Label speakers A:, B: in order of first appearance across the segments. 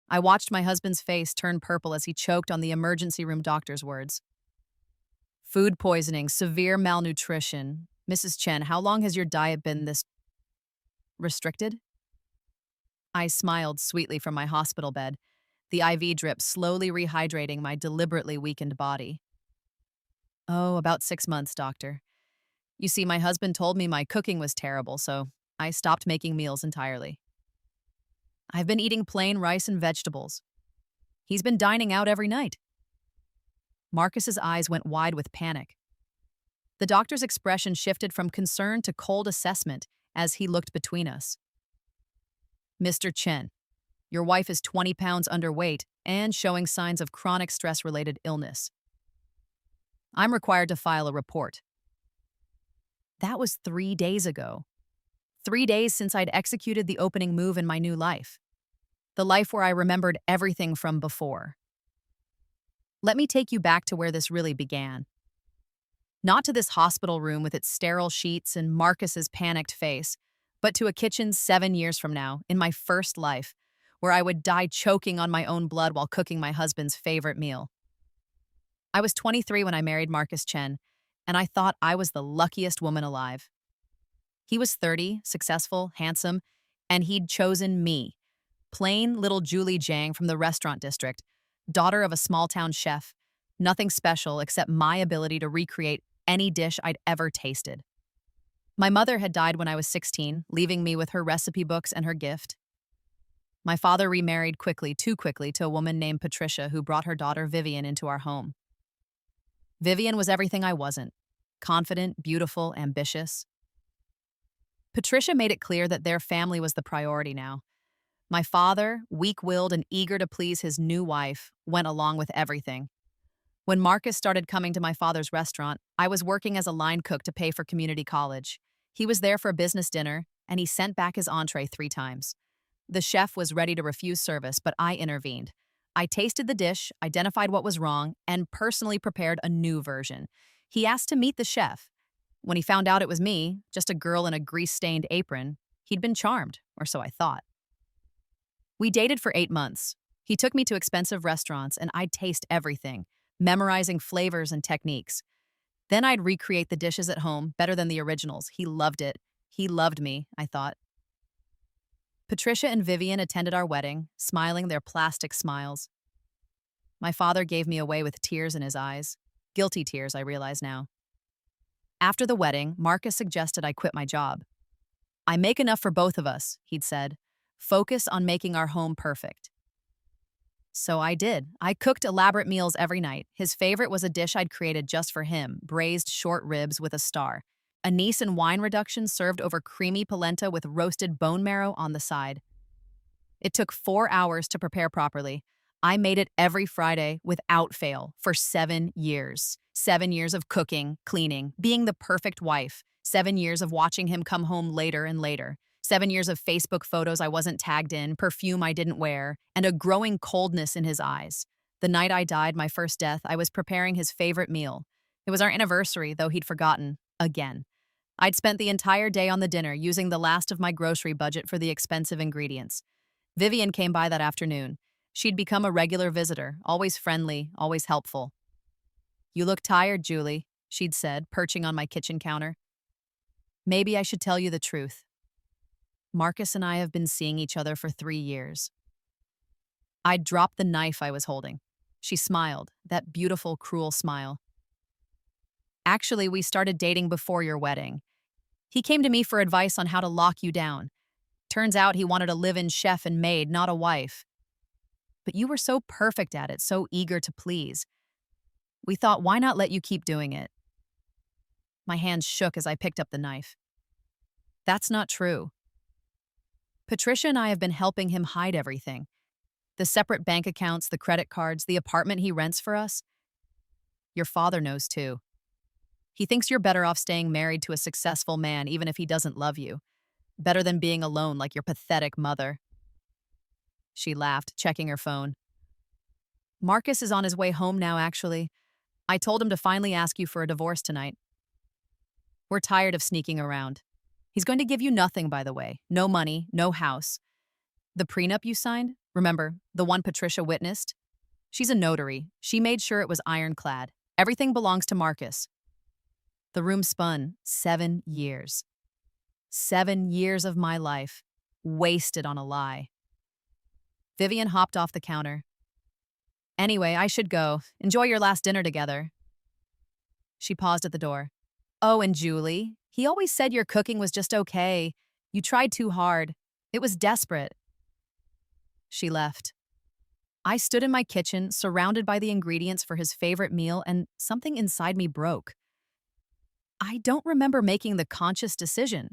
A: I watched my husband's face turn purple as he choked on the emergency room doctor's words. Food poisoning, severe malnutrition. Mrs. Chen, how long has your diet been this restricted? I smiled sweetly from my hospital bed, the IV drip slowly rehydrating my deliberately weakened body. Oh, about 6 months, doctor. You see, my husband told me my cooking was terrible, so I stopped making meals entirely. I've been eating plain rice and vegetables. He's been dining out every night. Marcus's eyes went wide with panic. The doctor's expression shifted from concern to cold assessment as he looked between us. Mr. Chen, your wife is 20 pounds underweight and showing signs of chronic stress-related illness. I'm required to file a report. That was 3 days ago. 3 days since I'd executed the opening move in my new life. The life where I remembered everything from before. Let me take you back to where this really began. Not to this hospital room with its sterile sheets and Marcus's panicked face, but to a kitchen 7 years from now, in my first life, where I would die choking on my own blood while cooking my husband's favorite meal. I was 23 when I married Marcus Chen, and I thought I was the luckiest woman alive. He was 30, successful, handsome, and he'd chosen me, plain little Julie Jiang from the restaurant district, daughter of a small-town chef, nothing special except my ability to recreate any dish I'd ever tasted. My mother had died when I was 16, leaving me with her recipe books and her gift. My father remarried quickly, too quickly, to a woman named Patricia who brought her daughter Vivian into our home. Vivian was everything I wasn't: confident, beautiful, ambitious. Patricia made it clear that their family was the priority now. My father, weak-willed and eager to please his new wife, went along with everything. When Marcus started coming to my father's restaurant, I was working as a line cook to pay for community college. He was there for a business dinner, and he sent back his entree 3 times. The chef was ready to refuse service, but I intervened. I tasted the dish, identified what was wrong, and personally prepared a new version. He asked to meet the chef. When he found out it was me, just a girl in a grease-stained apron, he'd been charmed, or so I thought. We dated for 8 months. He took me to expensive restaurants, and I'd taste everything, memorizing flavors and techniques. Then I'd recreate the dishes at home, better than the originals. He loved it. He loved me, I thought. Patricia and Vivian attended our wedding, smiling their plastic smiles. My father gave me away with tears in his eyes. Guilty tears, I realize now. After the wedding, Marcus suggested I quit my job. I make enough for both of us, he'd said. Focus on making our home perfect. So I did. I cooked elaborate meals every night. His favorite was a dish I'd created just for him, braised short ribs with a star. Anise and wine reduction served over creamy polenta with roasted bone marrow on the side. It took 4 hours to prepare properly. I made it every Friday without fail for 7 years. 7 years of cooking, cleaning, being the perfect wife. 7 years of watching him come home later and later. 7 years of Facebook photos I wasn't tagged in, perfume I didn't wear, and a growing coldness in his eyes. The night I died, my first death, I was preparing his favorite meal. It was our anniversary, though he'd forgotten. Again. I'd spent the entire day on the dinner, using the last of my grocery budget for the expensive ingredients. Vivian came by that afternoon. She'd become a regular visitor, always friendly, always helpful. "You look tired, Julie," she'd said, perching on my kitchen counter. "Maybe I should tell you the truth. Marcus and I have been seeing each other for 3 years." I'd dropped the knife I was holding. She smiled, that beautiful, cruel smile. "Actually, we started dating before your wedding. He came to me for advice on how to lock you down. Turns out he wanted a live-in chef and maid, not a wife. But you were so perfect at it, so eager to please. We thought, why not let you keep doing it?" My hands shook as I picked up the knife. "That's not true. Patricia and I have been helping him hide everything. The separate bank accounts, the credit cards, the apartment he rents for us. Your father knows too. He thinks you're better off staying married to a successful man even if he doesn't love you. Better than being alone like your pathetic mother." She laughed, checking her phone. "Marcus is on his way home now, actually. I told him to finally ask you for a divorce tonight. We're tired of sneaking around. He's going to give you nothing, by the way. No money, no house. The prenup you signed? Remember, the one Patricia witnessed? She's a notary. She made sure it was ironclad. Everything belongs to Marcus. The room spun. 7 years. 7 years of my life, wasted on a lie. Vivian hopped off the counter. Anyway, I should go. Enjoy your last dinner together. She paused at the door. Oh, and Julie, he always said your cooking was just okay. You tried too hard. It was desperate. She left. I stood in my kitchen, surrounded by the ingredients for his favorite meal, and something inside me broke. I don't remember making the conscious decision.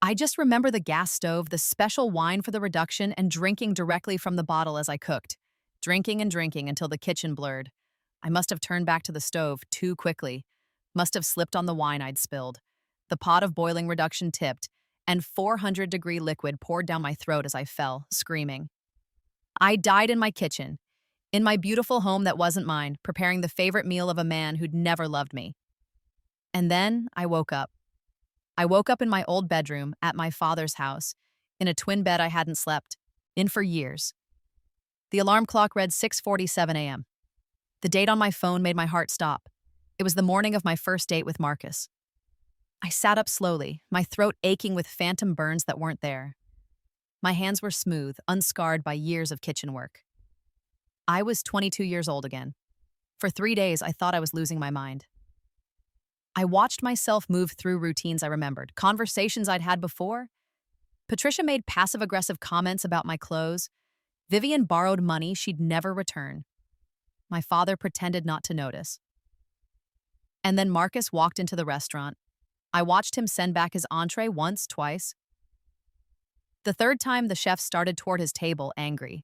A: I just remember the gas stove, the special wine for the reduction, and drinking directly from the bottle as I cooked. Drinking and drinking until the kitchen blurred. I must have turned back to the stove too quickly. Must have slipped on the wine I'd spilled. The pot of boiling reduction tipped, and 400-degree liquid poured down my throat as I fell, screaming. I died in my kitchen, in my beautiful home that wasn't mine, preparing the favorite meal of a man who'd never loved me. And then I woke up. I woke up in my old bedroom at my father's house, in a twin bed I hadn't slept in for years. The alarm clock read 6:47 a.m. The date on my phone made my heart stop. It was the morning of my first date with Marcus. I sat up slowly, my throat aching with phantom burns that weren't there. My hands were smooth, unscarred by years of kitchen work. I was 22 years old again. For 3 days, I thought I was losing my mind. I watched myself move through routines I remembered, conversations I'd had before. Patricia made passive-aggressive comments about my clothes. Vivian borrowed money she'd never return. My father pretended not to notice. And then Marcus walked into the restaurant. I watched him send back his entree once, twice. The third time, the chef started toward his table, angry.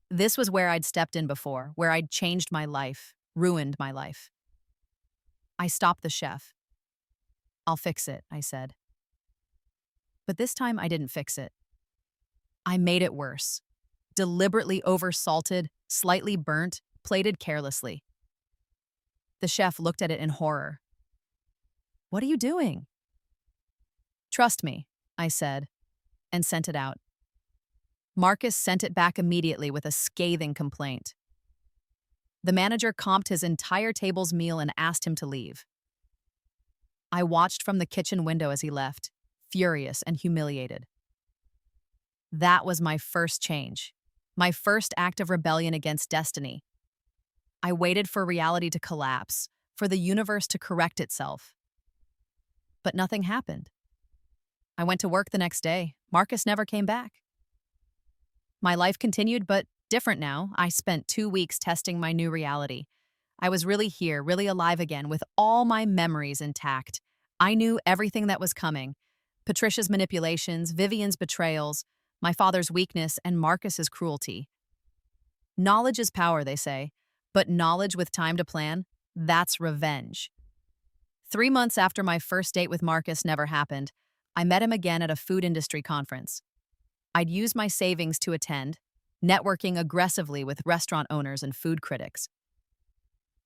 A: This was where I'd stepped in before, where I'd changed my life, ruined my life. I stopped the chef. I'll fix it, I said. But this time I didn't fix it. I made it worse. Deliberately oversalted, slightly burnt, plated carelessly. The chef looked at it in horror. What are you doing? Trust me, I said, and sent it out. Marcus sent it back immediately with a scathing complaint. The manager comped his entire table's meal and asked him to leave. I watched from the kitchen window as he left, furious and humiliated. That was my first change, my first act of rebellion against destiny. I waited for reality to collapse, for the universe to correct itself. But nothing happened. I went to work the next day. Marcus never came back. My life continued, but different now. I spent 2 weeks testing my new reality. I was really here, really alive again, with all my memories intact. I knew everything that was coming. Patricia's manipulations, Vivian's betrayals, my father's weakness, and Marcus's cruelty. Knowledge is power, they say, but knowledge with time to plan, that's revenge. 3 months after my first date with Marcus never happened, I met him again at a food industry conference. I'd used my savings to attend, networking aggressively with restaurant owners and food critics.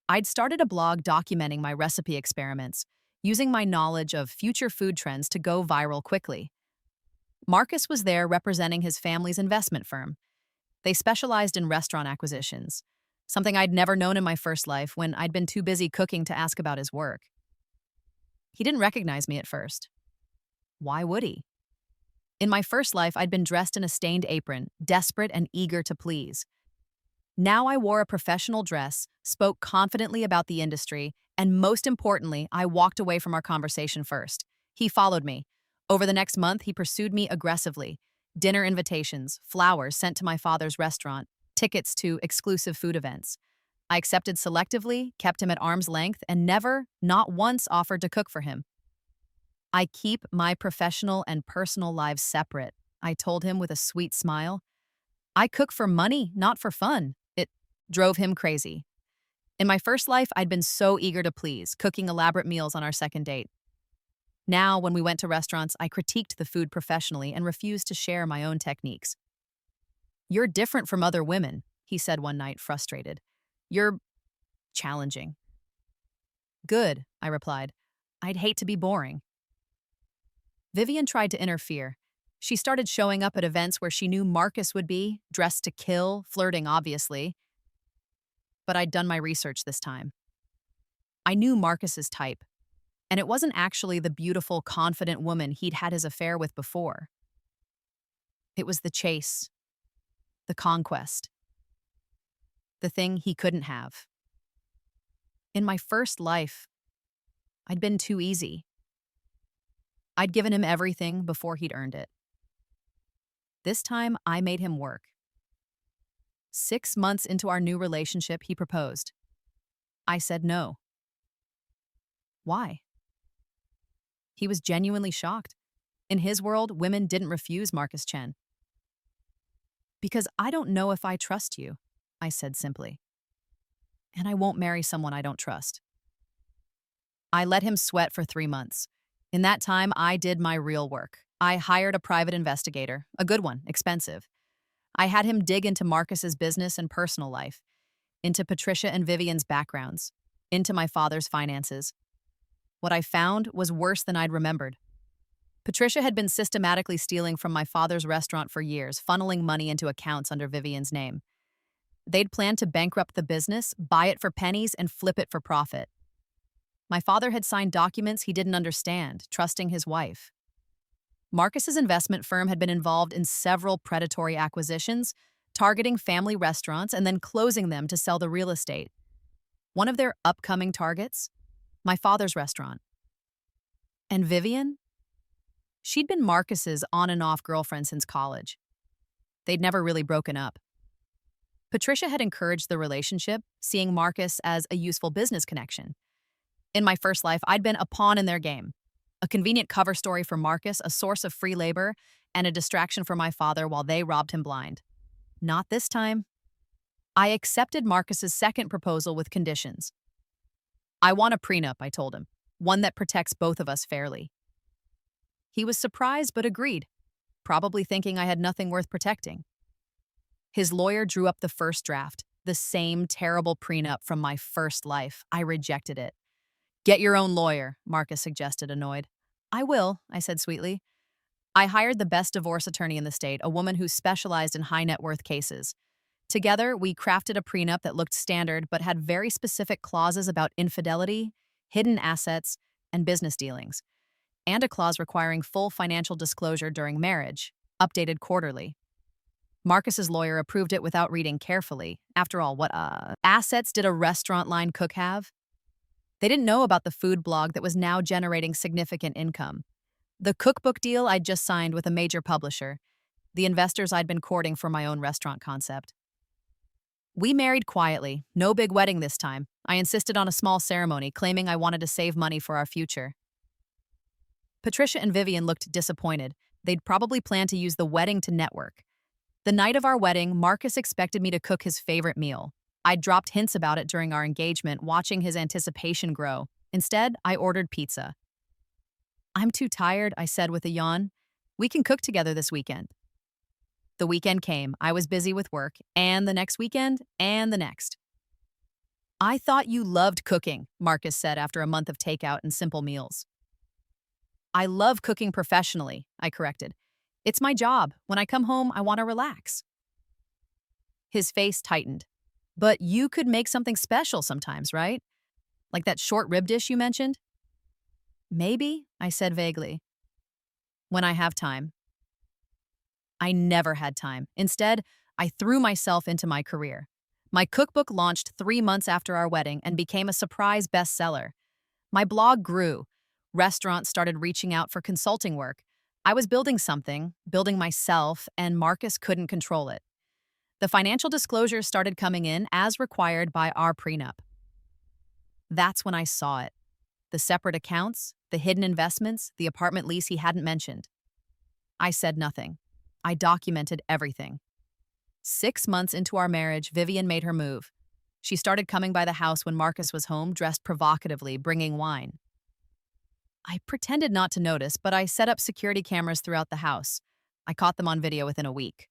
A: I'd started a blog documenting my recipe experiments, using my knowledge of future food trends to go viral quickly. Marcus was there representing his family's investment firm. They specialized in restaurant acquisitions, something I'd never known in my first life when I'd been too busy cooking to ask about his work. He didn't recognize me at first. Why would he? In my first life, I'd been dressed in a stained apron, desperate and eager to please. Now I wore a professional dress, spoke confidently about the industry, and most importantly, I walked away from our conversation first. He followed me. Over the next month, he pursued me aggressively. Dinner invitations, flowers sent to my father's restaurant, tickets to exclusive food events. I accepted selectively, kept him at arm's length, and never, not once, offered to cook for him. I keep my professional and personal lives separate, I told him with a sweet smile. I cook for money, not for fun. It drove him crazy. In my first life, I'd been so eager to please, cooking elaborate meals on our second date. Now, when we went to restaurants, I critiqued the food professionally and refused to share my own techniques. You're different from other women, he said one night, frustrated. You're challenging. Good, I replied. I'd hate to be boring. Vivian tried to interfere. She started showing up at events where she knew Marcus would be, dressed to kill, flirting obviously. But I'd done my research this time. I knew Marcus's type, and it wasn't actually the beautiful, confident woman he'd had his affair with before. It was the chase, the conquest, the thing he couldn't have. In my first life, I'd been too easy. I'd given him everything before he'd earned it. This time, I made him work. 6 months into our new relationship, he proposed. I said no. Why? He was genuinely shocked. In his world, women didn't refuse Marcus Chen. Because I don't know if I trust you, I said simply. And I won't marry someone I don't trust. I let him sweat for 3 months. In that time, I did my real work. I hired a private investigator, a good one, expensive. I had him dig into Marcus's business and personal life, into Patricia and Vivian's backgrounds, into my father's finances. What I found was worse than I'd remembered. Patricia had been systematically stealing from my father's restaurant for years, funneling money into accounts under Vivian's name. They'd planned to bankrupt the business, buy it for pennies, and flip it for profit. My father had signed documents he didn't understand, trusting his wife. Marcus's investment firm had been involved in several predatory acquisitions, targeting family restaurants and then closing them to sell the real estate. One of their upcoming targets? My father's restaurant. And Vivian? She'd been Marcus's on and off girlfriend since college. They'd never really broken up. Patricia had encouraged the relationship, seeing Marcus as a useful business connection. In my first life, I'd been a pawn in their game. A convenient cover story for Marcus, a source of free labor, and a distraction for my father while they robbed him blind. Not this time. I accepted Marcus's second proposal with conditions. I want a prenup, I told him, one that protects both of us fairly. He was surprised but agreed, probably thinking I had nothing worth protecting. His lawyer drew up the first draft, the same terrible prenup from my first life. I rejected it. Get your own lawyer, Marcus suggested, annoyed. I will, I said sweetly. I hired the best divorce attorney in the state, a woman who specialized in high net worth cases. Together, we crafted a prenup that looked standard but had very specific clauses about infidelity, hidden assets, and business dealings, and a clause requiring full financial disclosure during marriage, updated quarterly. Marcus's lawyer approved it without reading carefully. After all, what assets did a restaurant line cook have? They didn't know about the food blog that was now generating significant income, the cookbook deal I'd just signed with a major publisher, the investors I'd been courting for my own restaurant concept. We married quietly, no big wedding this time. I insisted on a small ceremony, claiming I wanted to save money for our future. Patricia and Vivian looked disappointed. They'd probably planned to use the wedding to network. The night of our wedding, Marcus expected me to cook his favorite meal. I'd dropped hints about it during our engagement, watching his anticipation grow. Instead, I ordered pizza. I'm too tired, I said with a yawn. We can cook together this weekend. The weekend came. I was busy with work, and the next weekend, and the next. I thought you loved cooking, Marcus said after a month of takeout and simple meals. I love cooking professionally, I corrected. It's my job. When I come home, I want to relax. His face tightened. But you could make something special sometimes, right? Like that short rib dish you mentioned? Maybe, I said vaguely. When I have time. I never had time. Instead, I threw myself into my career. My cookbook launched 3 months after our wedding and became a surprise bestseller. My blog grew. Restaurants started reaching out for consulting work. I was building something, building myself, and Marcus couldn't control it. The financial disclosures started coming in as required by our prenup. That's when I saw it. The separate accounts, the hidden investments, the apartment lease he hadn't mentioned. I said nothing. I documented everything. 6 months into our marriage, Vivian made her move. She started coming by the house when Marcus was home, dressed provocatively, bringing wine. I pretended not to notice, but I set up security cameras throughout the house. I caught them on video within a week.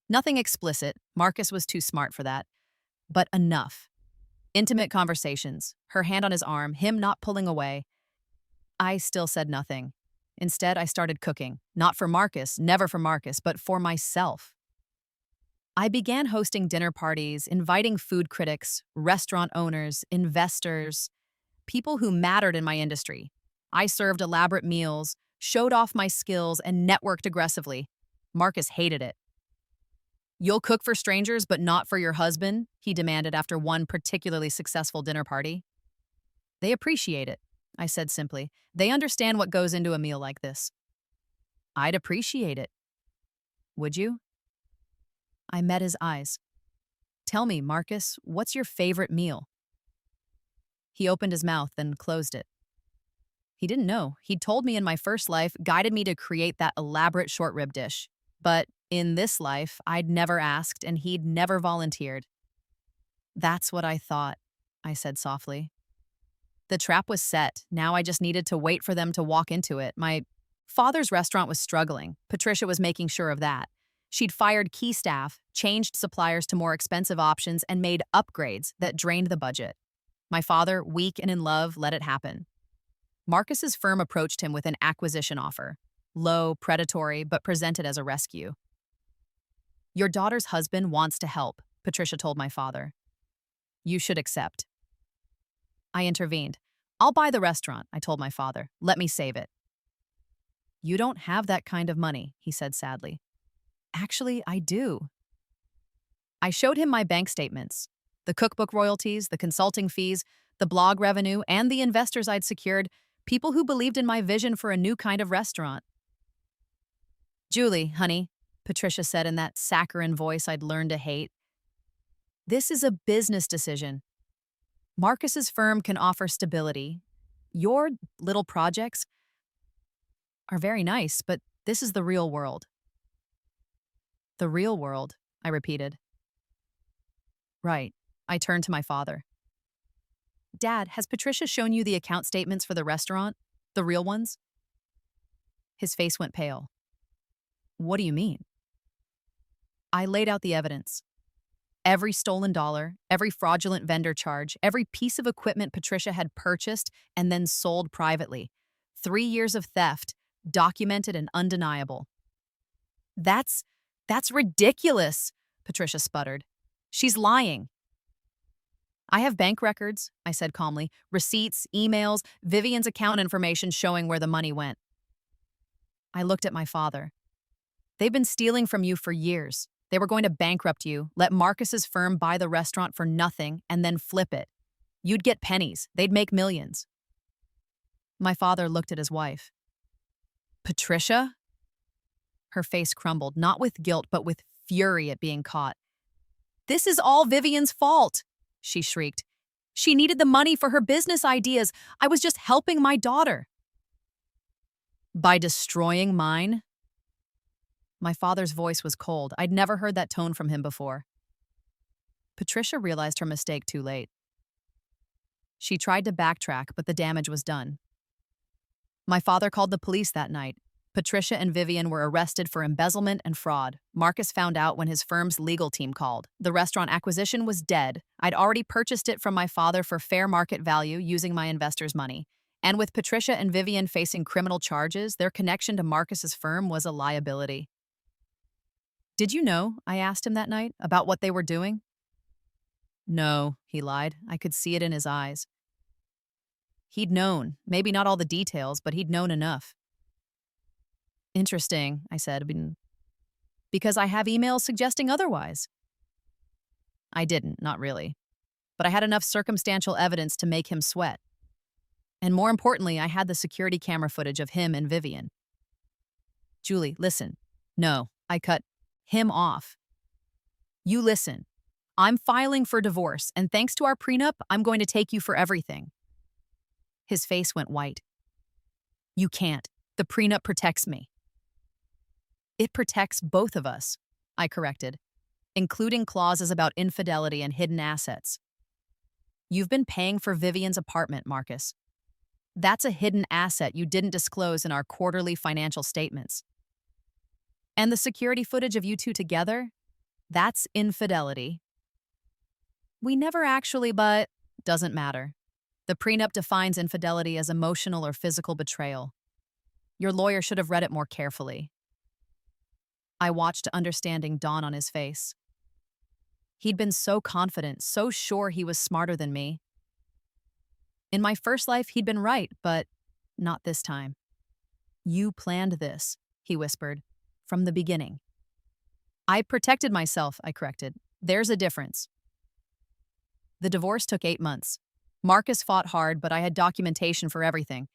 A: Nothing explicit, Marcus was too smart for that, but enough. Intimate conversations, her hand on his arm, him not pulling away. I still said nothing. Instead, I started cooking. Not for Marcus, never for Marcus, but for myself. I began hosting dinner parties, inviting food critics, restaurant owners, investors, people who mattered in my industry. I served elaborate meals, showed off my skills, and networked aggressively. Marcus hated it. "You'll cook for strangers, but not for your husband?" he demanded after one particularly successful dinner party. "They appreciate it," I said simply. "They understand what goes into a meal like this." "I'd appreciate it. Would you?" I met his eyes. "Tell me, Marcus, what's your favorite meal?" He opened his mouth, then closed it. He didn't know. He'd told me in my first life, guided me to create that elaborate short rib dish. But in this life, I'd never asked, and he'd never volunteered. "That's what I thought," I said softly. The trap was set. Now I just needed to wait for them to walk into it. My father's restaurant was struggling. Patricia was making sure of that. She'd fired key staff, changed suppliers to more expensive options, and made upgrades that drained the budget. My father, weak and in love, let it happen. Marcus's firm approached him with an acquisition offer. Low, predatory, but presented as a rescue. "Your daughter's husband wants to help," Patricia told my father. "You should accept." I intervened. "I'll buy the restaurant," I told my father. "Let me save it." "You don't have that kind of money," he said sadly. "Actually, I do." I showed him my bank statements, the cookbook royalties, the consulting fees, the blog revenue, and the investors I'd secured, people who believed in my vision for a new kind of restaurant. "Julie, honey," Patricia said in that saccharine voice I'd learned to hate, "this is a business decision. Marcus's firm can offer stability. Your little projects are very nice, but this is the real world." "The real world," I repeated. "Right." I turned to my father. "Dad, has Patricia shown you the account statements for the restaurant? The real ones?" His face went pale. "What do you mean?" I laid out the evidence. Every stolen dollar, every fraudulent vendor charge, every piece of equipment Patricia had purchased and then sold privately. 3 years of theft, documented and undeniable. That's ridiculous," Patricia sputtered. "She's lying." "I have bank records," I said calmly, "receipts, emails, Vivian's account information showing where the money went." I looked at my father. "They've been stealing from you for years. They were going to bankrupt you, let Marcus's firm buy the restaurant for nothing, and then flip it. You'd get pennies. They'd make millions." My father looked at his wife. "Patricia?" Her face crumbled, not with guilt, but with fury at being caught. "This is all Vivian's fault," she shrieked. "She needed the money for her business ideas. I was just helping my daughter." "By destroying mine?" My father's voice was cold. I'd never heard that tone from him before. Patricia realized her mistake too late. She tried to backtrack, but the damage was done. My father called the police that night. Patricia and Vivian were arrested for embezzlement and fraud. Marcus found out when his firm's legal team called. The restaurant acquisition was dead. I'd already purchased it from my father for fair market value using my investors' money. And with Patricia and Vivian facing criminal charges, their connection to Marcus's firm was a liability. "Did you know," I asked him that night, "about what they were doing?" "No," he lied. I could see it in his eyes. He'd known. Maybe not all the details, but he'd known enough. "Interesting," I said, "because I have emails suggesting otherwise." I didn't, not really. But I had enough circumstantial evidence to make him sweat. And more importantly, I had the security camera footage of him and Vivian. "Julie, listen." "No," I cut him off. "You listen. I'm filing for divorce, and thanks to our prenup, I'm going to take you for everything." His face went white. "You can't. The prenup protects me." "It protects both of us," I corrected, "including clauses about infidelity and hidden assets." "You've been paying for Vivian's apartment, Marcus. That's a hidden asset you didn't disclose in our quarterly financial statements. And the security footage of you two together? That's infidelity." "We never actually, but doesn't matter. The prenup defines infidelity as emotional or physical betrayal. Your lawyer should have read it more carefully. I watched understanding dawn on his face. He'd been so confident, so sure he was smarter than me. In my first life, he'd been right, but not this time. You planned this, he whispered, from the beginning. I protected myself, I corrected. There's a difference. The divorce took 8 months. Marcus fought hard, but I had documentation for everything.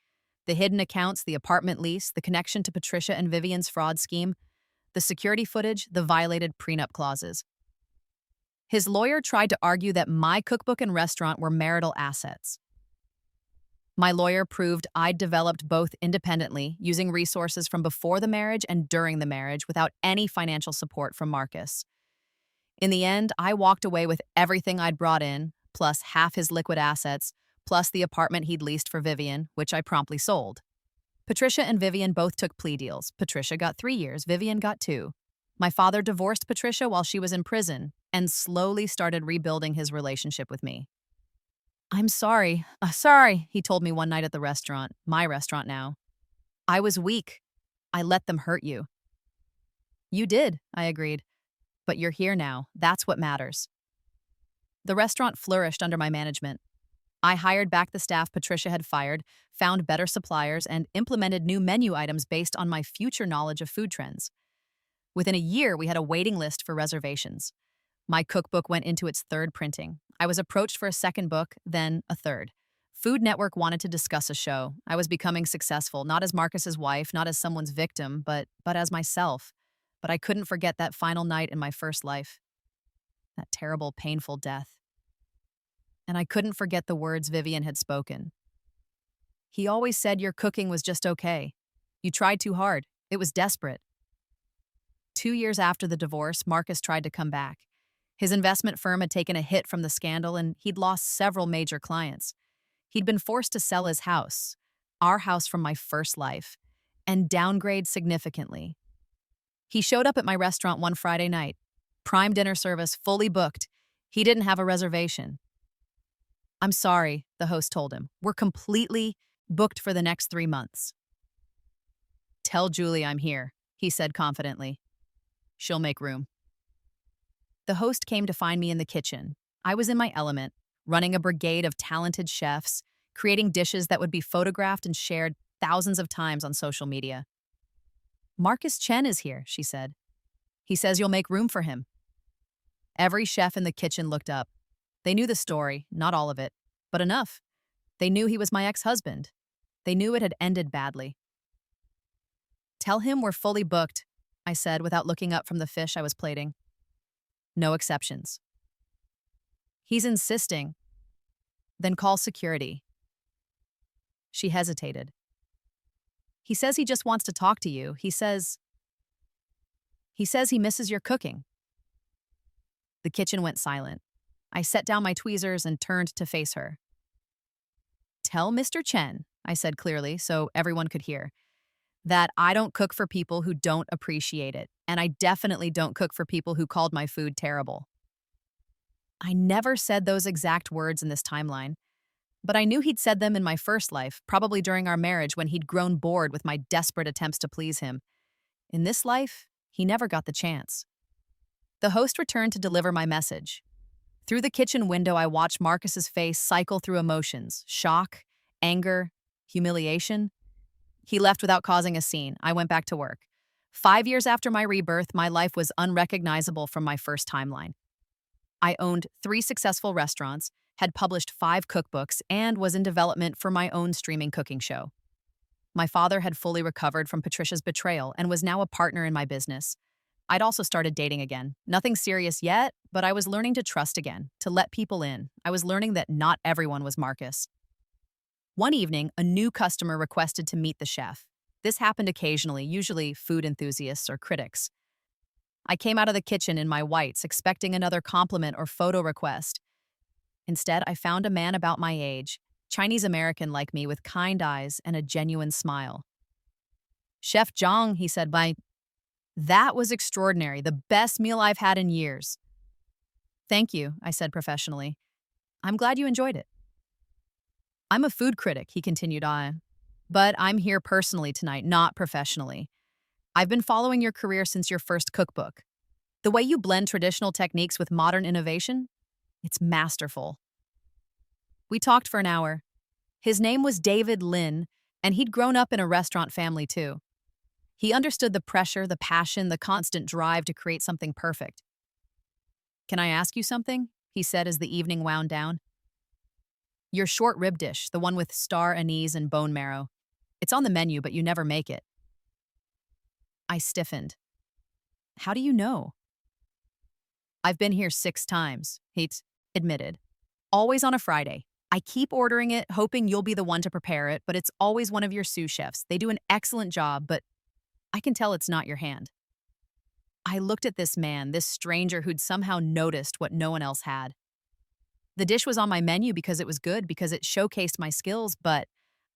A: The hidden accounts, the apartment lease, the connection to Patricia and Vivian's fraud scheme, the security footage, the violated prenup clauses. His lawyer tried to argue that my cookbook and restaurant were marital assets. My lawyer proved I'd developed both independently, using resources from before the marriage and during the marriage without any financial support from Marcus. In the end, I walked away with everything I'd brought in, plus half his liquid assets, plus the apartment he'd leased for Vivian, which I promptly sold. Patricia and Vivian both took plea deals. Patricia got 3 years, Vivian got 2. My father divorced Patricia while she was in prison and slowly started rebuilding his relationship with me. I'm sorry, he told me one night at the restaurant, my restaurant now. I was weak. I let them hurt you. You did, I agreed. But you're here now. That's what matters. The restaurant flourished under my management. I hired back the staff Patricia had fired, found better suppliers, and implemented new menu items based on my future knowledge of food trends. Within a year, we had a waiting list for reservations. My cookbook went into its 3rd printing. I was approached for a 2nd book, then a 3rd. Food Network wanted to discuss a show. I was becoming successful, not as Marcus's wife, not as someone's victim, but as myself. But I couldn't forget that final night in my first life. That terrible, painful death. And I couldn't forget the words Vivian had spoken. He always said your cooking was just okay. You tried too hard. It was desperate. 2 years after the divorce, Marcus tried to come back. His investment firm had taken a hit from the scandal, and he'd lost several major clients. He'd been forced to sell his house, our house from my first life, and downgrade significantly. He showed up at my restaurant one Friday night. Prime dinner service, fully booked. He didn't have a reservation. I'm sorry, the host told him. We're completely booked for the next 3 months. Tell Julie I'm here, he said confidently. She'll make room. The host came to find me in the kitchen. I was in my element, running a brigade of talented chefs, creating dishes that would be photographed and shared thousands of times on social media. Marcus Chen is here, she said. He says you'll make room for him. Every chef in the kitchen looked up. They knew the story, not all of it, but enough. They knew he was my ex-husband. They knew it had ended badly. Tell him we're fully booked, I said without looking up from the fish I was plating. No exceptions. He's insisting. Then call security. She hesitated. He says he just wants to talk to you. He says he misses your cooking. The kitchen went silent. I set down my tweezers and turned to face her. Tell Mr. Chen, I said clearly so everyone could hear, that I don't cook for people who don't appreciate it, and I definitely don't cook for people who called my food terrible. I never said those exact words in this timeline, but I knew he'd said them in my first life, probably during our marriage when he'd grown bored with my desperate attempts to please him. In this life, he never got the chance. The host returned to deliver my message. Through the kitchen window, I watched Marcus's face cycle through emotions: shock, anger, humiliation. He left without causing a scene. I went back to work. 5 years after my rebirth, my life was unrecognizable from my first timeline. I owned 3 successful restaurants, had published 5 cookbooks, and was in development for my own streaming cooking show. My father had fully recovered from Patricia's betrayal and was now a partner in my business. I'd also started dating again. Nothing serious yet, but I was learning to trust again, to let people in. I was learning that not everyone was Marcus. One evening, a new customer requested to meet the chef. This happened occasionally, usually food enthusiasts or critics. I came out of the kitchen in my whites, expecting another compliment or photo request. Instead, I found a man about my age, Chinese-American like me, with kind eyes and a genuine smile. Chef Zhang, he said, that was extraordinary, the best meal I've had in years. Thank you, I said professionally. I'm glad you enjoyed it. I'm a food critic, he continued on. But I'm here personally tonight, not professionally. I've been following your career since your first cookbook. The way you blend traditional techniques with modern innovation, it's masterful. We talked for an hour. His name was David Lynn, and he'd grown up in a restaurant family too. He understood the pressure, the passion, the constant drive to create something perfect. Can I ask you something? He said as the evening wound down. Your short rib dish, the one with star anise and bone marrow. It's on the menu, but you never make it. I stiffened. How do you know? I've been here 6 times, he admitted. Always on a Friday. I keep ordering it, hoping you'll be the one to prepare it, but it's always one of your sous chefs. They do an excellent job, but I can tell it's not your hand. I looked at this man, this stranger who'd somehow noticed what no one else had. The dish was on my menu because it was good, because it showcased my skills, but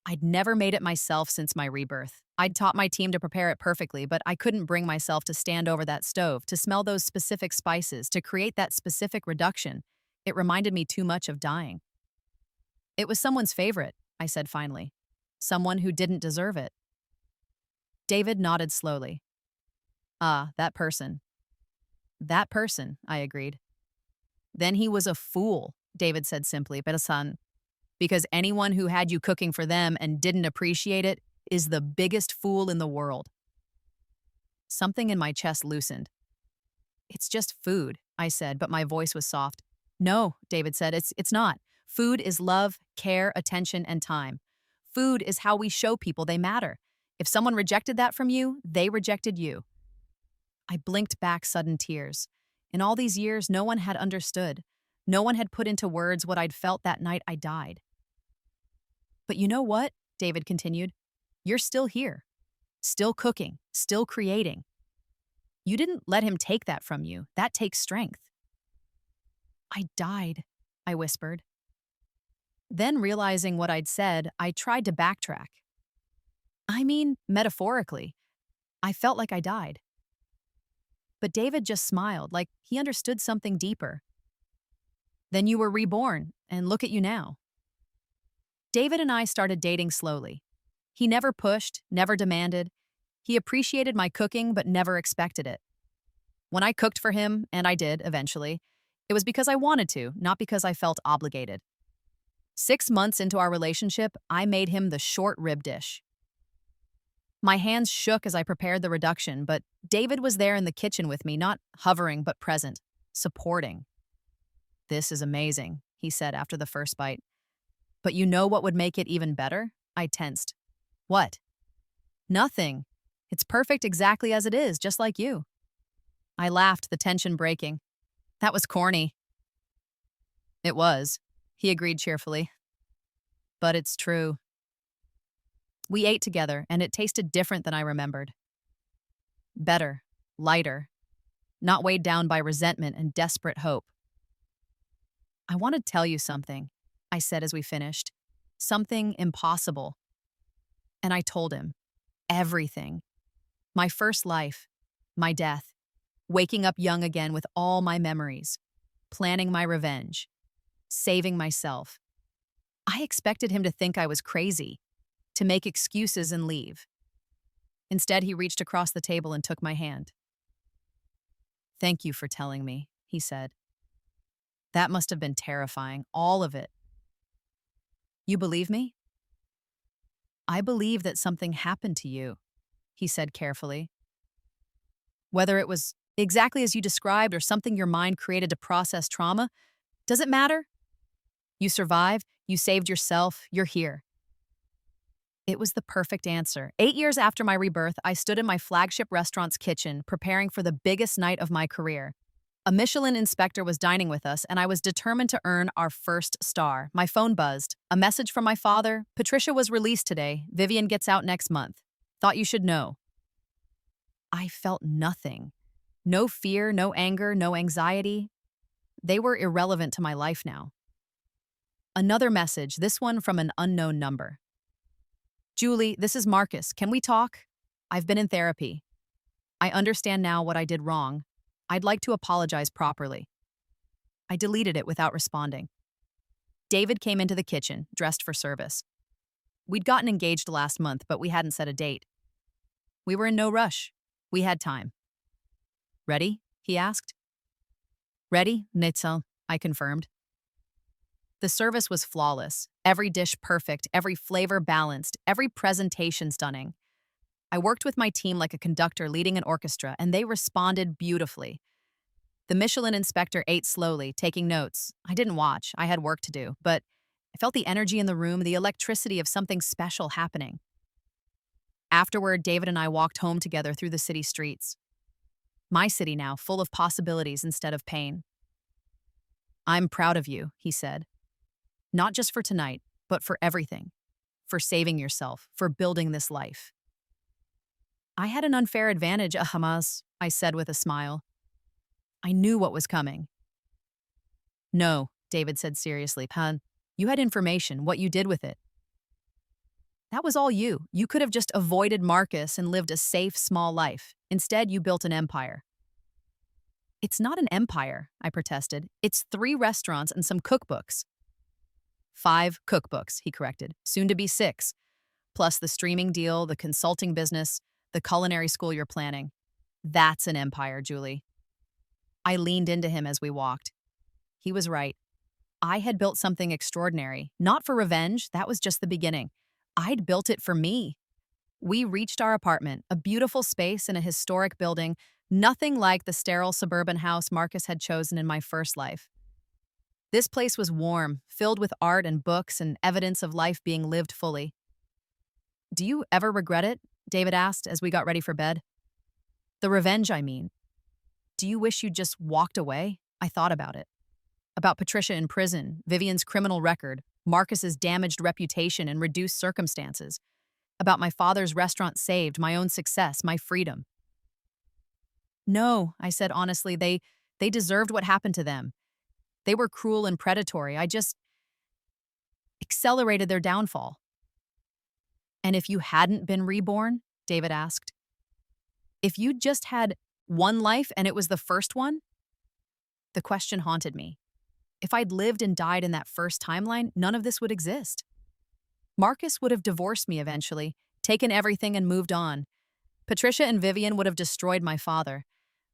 A: I'd never made it myself since my rebirth. I'd taught my team to prepare it perfectly, but I couldn't bring myself to stand over that stove, to smell those specific spices, to create that specific reduction. It reminded me too much of dying. It was someone's favorite, I said finally. Someone who didn't deserve it. David nodded slowly. Ah, that person. That person, I agreed. Then he was a fool, David said simply, but son, because anyone who had you cooking for them and didn't appreciate it is the biggest fool in the world. Something in my chest loosened. It's just food, I said, but my voice was soft. No, David said, it's not. Food is love, care, attention, and time. Food is how we show people they matter. If someone rejected that from you, they rejected you. I blinked back sudden tears. In all these years, no one had understood. No one had put into words what I'd felt that night I died. But you know what? David continued. You're still here. Still cooking. Still creating. You didn't let him take that from you. That takes strength. I died, I whispered. Then, realizing what I'd said, I tried to backtrack. I mean, metaphorically. I felt like I died. But David just smiled, like he understood something deeper. Then you were reborn, and look at you now. David and I started dating slowly. He never pushed, never demanded. He appreciated my cooking, but never expected it. When I cooked for him, and I did eventually, it was because I wanted to, not because I felt obligated. 6 months into our relationship, I made him the short rib dish. My hands shook as I prepared the reduction, but David was there in the kitchen with me, not hovering but present, supporting. This is amazing, he said after the first bite. But you know what would make it even better? I tensed. What? Nothing. It's perfect exactly as it is, just like you. I laughed, the tension breaking. That was corny. It was, he agreed cheerfully. But it's true. We ate together, and it tasted different than I remembered. Better, lighter, not weighed down by resentment and desperate hope. I want to tell you something, I said as we finished. Something impossible. And I told him. Everything. My first life. My death. Waking up young again with all my memories. Planning my revenge. Saving myself. I expected him to think I was crazy. To make excuses and leave. Instead, he reached across the table and took my hand. Thank you for telling me, he said. That must have been terrifying, all of it. You believe me? I believe that something happened to you, he said carefully. Whether it was exactly as you described or something your mind created to process trauma, does it matter? You survived, you saved yourself, you're here. It was the perfect answer. 8 years after my rebirth, I stood in my flagship restaurant's kitchen, preparing for the biggest night of my career. A Michelin inspector was dining with us, and I was determined to earn our first star. My phone buzzed. A message from my father. Patricia was released today. Vivian gets out next month. Thought you should know. I felt nothing. No fear, no anger, no anxiety. They were irrelevant to my life now. Another message, this one from an unknown number. Julie, this is Marcus. Can we talk? I've been in therapy. I understand now what I did wrong. I'd like to apologize properly. I deleted it without responding. David came into the kitchen, dressed for service. We'd gotten engaged last month, but we hadn't set a date. We were in no rush. We had time. Ready? He asked. Ready, Nitzel, I confirmed. The service was flawless. Every dish perfect, every flavor balanced, every presentation stunning. I worked with my team like a conductor leading an orchestra, and they responded beautifully. The Michelin inspector ate slowly, taking notes. I didn't watch, I had work to do, but I felt the energy in the room, the electricity of something special happening. Afterward, David and I walked home together through the city streets. My city now, full of possibilities instead of pain. I'm proud of you, he said. Not just for tonight, but for everything. For saving yourself, for building this life. I had an unfair advantage, Hamas, I said with a smile. I knew what was coming. No, David said seriously. Pan, you had information, what you did with it. That was all you. You could have just avoided Marcus and lived a safe, small life. Instead, you built an empire. It's not an empire, I protested. It's 3 restaurants and some cookbooks. 5 cookbooks, he corrected, soon to be 6, plus the streaming deal, the consulting business, the culinary school you're planning. That's an empire, Julie. I leaned into him as we walked. He was right. I had built something extraordinary, not for revenge, that was just the beginning. I'd built it for me. We reached our apartment, a beautiful space in a historic building, nothing like the sterile suburban house Marcus had chosen in my first life. This place was warm, filled with art and books and evidence of life being lived fully. Do you ever regret it? David asked as we got ready for bed. The revenge, I mean. Do you wish you'd just walked away? I thought about it. About Patricia in prison, Vivian's criminal record, Marcus's damaged reputation and reduced circumstances. About my father's restaurant saved, my own success, my freedom. No, I said honestly, they deserved what happened to them. They were cruel and predatory. I just accelerated their downfall. And if you hadn't been reborn, David asked, if you'd just had one life and it was the first one? The question haunted me. If I'd lived and died in that first timeline, none of this would exist. Marcus would have divorced me eventually, taken everything and moved on. Patricia and Vivian would have destroyed my father.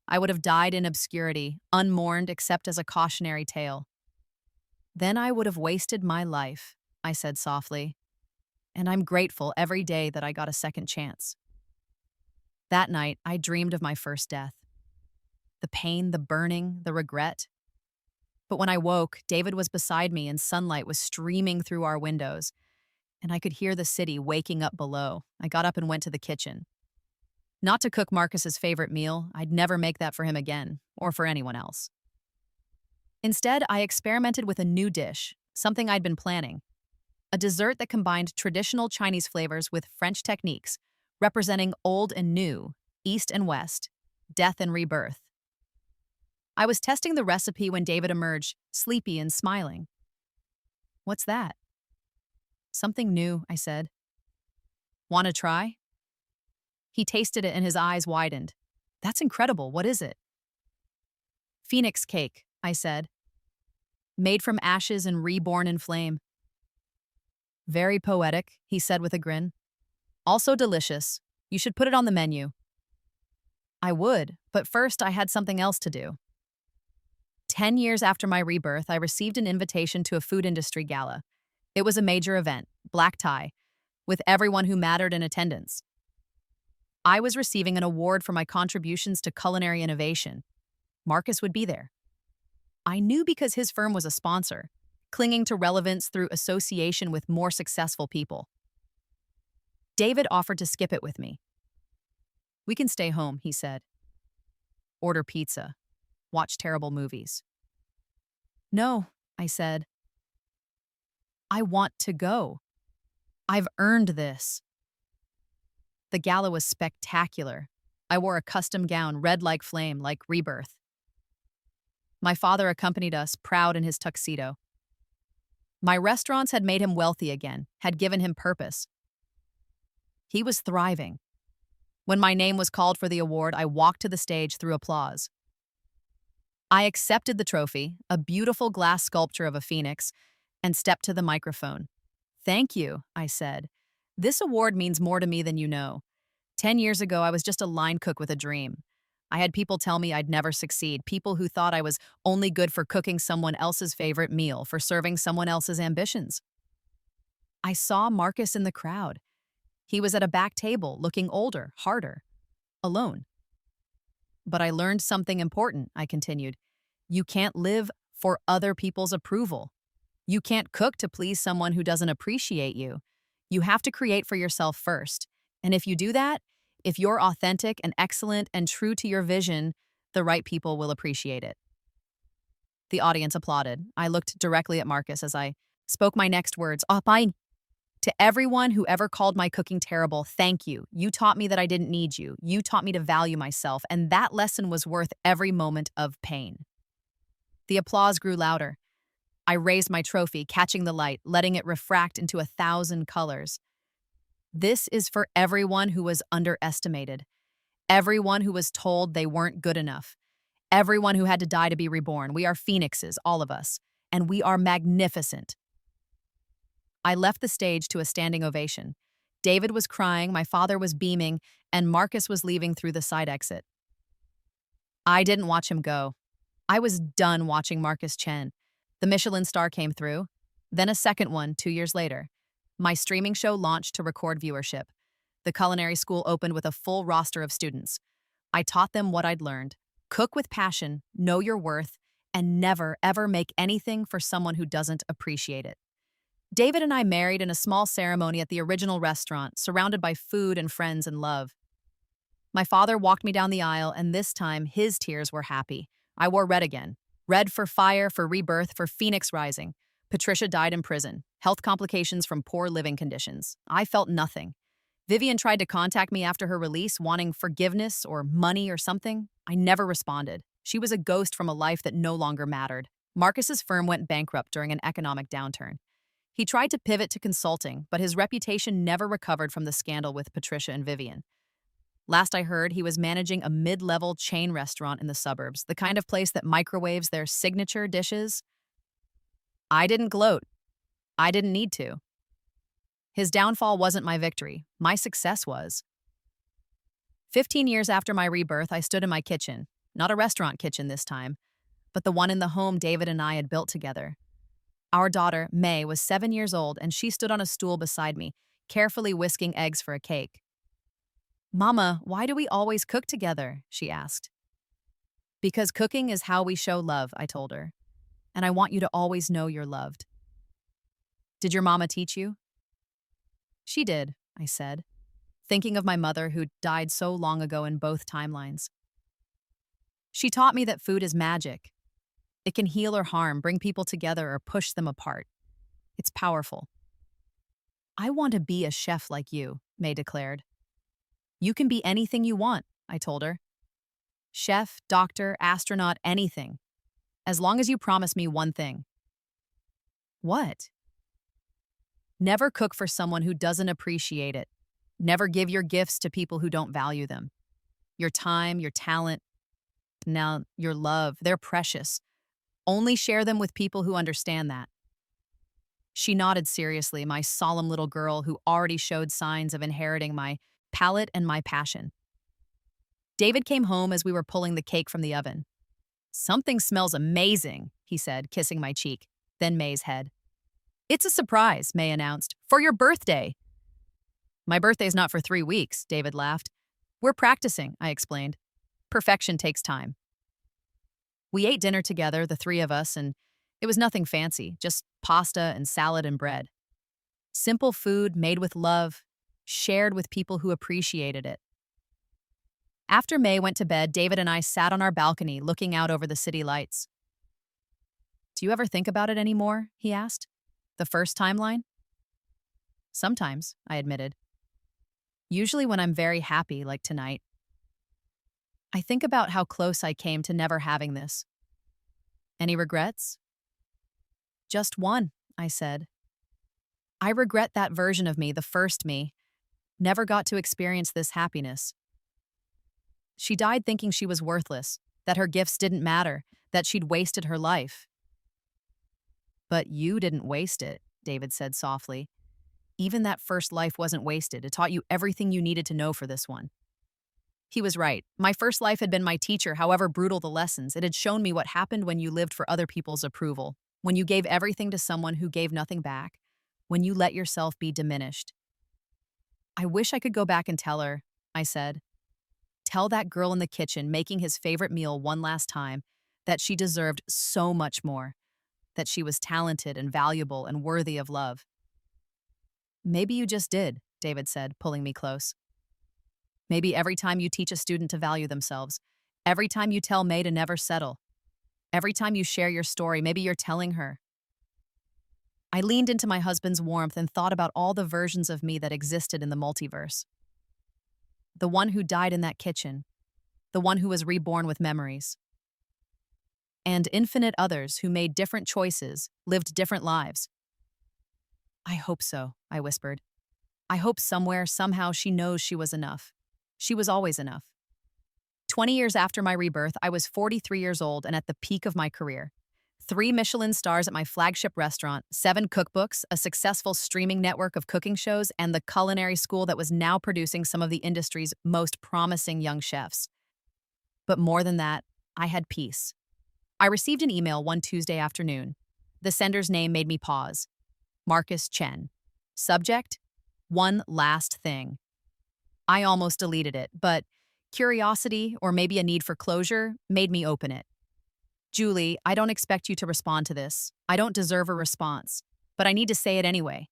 A: I would have died in obscurity, unmourned except as a cautionary tale. Then I would have wasted my life, I said softly. And I'm grateful every day that I got a second chance. That night, I dreamed of my first death. The pain, the burning, the regret. But when I woke, David was beside me and sunlight was streaming through our windows, and I could hear the city waking up below. I got up and went to the kitchen. Not to cook Marcus's favorite meal, I'd never make that for him again, or for anyone else. Instead, I experimented with a new dish, something I'd been planning. A dessert that combined traditional Chinese flavors with French techniques, representing old and new, east and west, death and rebirth. I was testing the recipe when David emerged, sleepy and smiling. What's that? Something new, I said. Want to try? He tasted it and his eyes widened. That's incredible. What is it? Phoenix cake, I said. Made from ashes and reborn in flame. Very poetic, he said with a grin. Also delicious. You should put it on the menu. I would, but first I had something else to do. 10 years after my rebirth, I received an invitation to a food industry gala. It was a major event, black tie, with everyone who mattered in attendance. I was receiving an award for my contributions to culinary innovation. Marcus would be there. I knew because his firm was a sponsor, clinging to relevance through association with more successful people. David offered to skip it with me. We can stay home, he said. Order pizza. Watch terrible movies. No, I said. I want to go. I've earned this. The gala was spectacular. I wore a custom gown, red like flame, like Rebirth. My father accompanied us, proud in his tuxedo. My restaurants had made him wealthy again, had given him purpose. He was thriving. When my name was called for the award, I walked to the stage through applause. I accepted the trophy, a beautiful glass sculpture of a phoenix, and stepped to the microphone. Thank you, I said. This award means more to me than you know. 10 years ago, I was just a line cook with a dream. I had people tell me I'd never succeed, people who thought I was only good for cooking someone else's favorite meal, for serving someone else's ambitions. I saw Marcus in the crowd. He was at a back table, looking older, harder, alone. But I learned something important, I continued. You can't live for other people's approval. You can't cook to please someone who doesn't appreciate you. You have to create for yourself first. And if you do that, if you're authentic and excellent and true to your vision, the right people will appreciate it. The audience applauded. I looked directly at Marcus as I spoke my next words. Fine. To everyone who ever called my cooking terrible, thank you. You taught me that I didn't need you. You taught me to value myself, and that lesson was worth every moment of pain. The applause grew louder. I raised my trophy, catching the light, letting it refract into 1,000 colors. This is for everyone who was underestimated, everyone who was told they weren't good enough, everyone who had to die to be reborn. We are phoenixes, all of us, and we are magnificent. I left the stage to a standing ovation. David was crying, my father was beaming, and Marcus was leaving through the side exit. I didn't watch him go. I was done watching Marcus Chen. The Michelin star came through, then a second one 2 years later. My streaming show launched to record viewership. The culinary school opened with a full roster of students. I taught them what I'd learned. Cook with passion, know your worth, and never, ever make anything for someone who doesn't appreciate it. David and I married in a small ceremony at the original restaurant, surrounded by food and friends and love. My father walked me down the aisle, and this time his tears were happy. I wore red again. Red for fire, for rebirth, for phoenix rising. Patricia died in prison. Health complications from poor living conditions. I felt nothing. Vivian tried to contact me after her release, wanting forgiveness or money or something. I never responded. She was a ghost from a life that no longer mattered. Marcus's firm went bankrupt during an economic downturn. He tried to pivot to consulting, but his reputation never recovered from the scandal with Patricia and Vivian. Last I heard, he was managing a mid-level chain restaurant in the suburbs, the kind of place that microwaves their signature dishes. I didn't gloat. I didn't need to. His downfall wasn't my victory. My success was. 15 years after my rebirth, I stood in my kitchen. Not a restaurant kitchen this time, but the one in the home David and I had built together. Our daughter, May, was 7 years old, and she stood on a stool beside me, carefully whisking eggs for a cake. "Mama, why do we always cook together?" she asked. "Because cooking is how we show love," I told her. "And I want you to always know you're loved." "Did your mama teach you?" "She did," I said, thinking of my mother who died so long ago in both timelines. "She taught me that food is magic. It can heal or harm, bring people together, or push them apart. It's powerful." "I want to be a chef like you," May declared. "You can be anything you want," I told her. "Chef, doctor, astronaut, anything. As long as you promise me one thing." "What?" "Never cook for someone who doesn't appreciate it. Never give your gifts to people who don't value them. Your time, your talent, now your love, they're precious. Only share them with people who understand that." She nodded seriously, my solemn little girl who already showed signs of inheriting my palate and my passion. David came home as we were pulling the cake from the oven. "Something smells amazing," he said, kissing my cheek, then May's head. "It's a surprise," May announced, "for your birthday." "My birthday's not for 3 weeks," David laughed. "We're practicing," I explained. "Perfection takes time." We ate dinner together, the three of us, and it was nothing fancy, just pasta and salad and bread. Simple food made with love, shared with people who appreciated it. After May went to bed, David and I sat on our balcony looking out over the city lights. "Do you ever think about it anymore?" he asked. "The first timeline?" "Sometimes," I admitted. "Usually when I'm very happy, like tonight. I think about how close I came to never having this." "Any regrets?" "Just one," I said. "I regret that version of me, the first me, never got to experience this happiness. She died thinking she was worthless, that her gifts didn't matter, that she'd wasted her life." "But you didn't waste it," David said softly. Even that first life wasn't wasted. It taught you everything you needed to know for this one. He was right. My first life had been my teacher, however brutal the lessons. It had shown me what happened when you lived for other people's approval, when you gave everything to someone who gave nothing back, when you let yourself be diminished. I wish I could go back and tell her, I said. Tell that girl in the kitchen making his favorite meal one last time that she deserved so much more, that she was talented and valuable and worthy of love. Maybe you just did, David said, pulling me close. Maybe every time you teach a student to value themselves, every time you tell May to never settle, every time you share your story, maybe you're telling her. I leaned into my husband's warmth and thought about all the versions of me that existed in the multiverse. The one who died in that kitchen, the one who was reborn with memories, and infinite others who made different choices, lived different lives. I hope so, I whispered. I hope somewhere, somehow, she knows she was enough. She was always enough. 20 years after my rebirth, I was 43 years old and at the peak of my career. 3 Michelin stars at my flagship restaurant, 7 cookbooks, a successful streaming network of cooking shows, and the culinary school that was now producing some of the industry's most promising young chefs. But more than that, I had peace. I received an email one Tuesday afternoon. The sender's name made me pause. Marcus Chen. Subject: one last thing. I almost deleted it, but curiosity, or maybe a need for closure, made me open it. Julie, I don't expect you to respond to this. I don't deserve a response, but I need to say it anyway.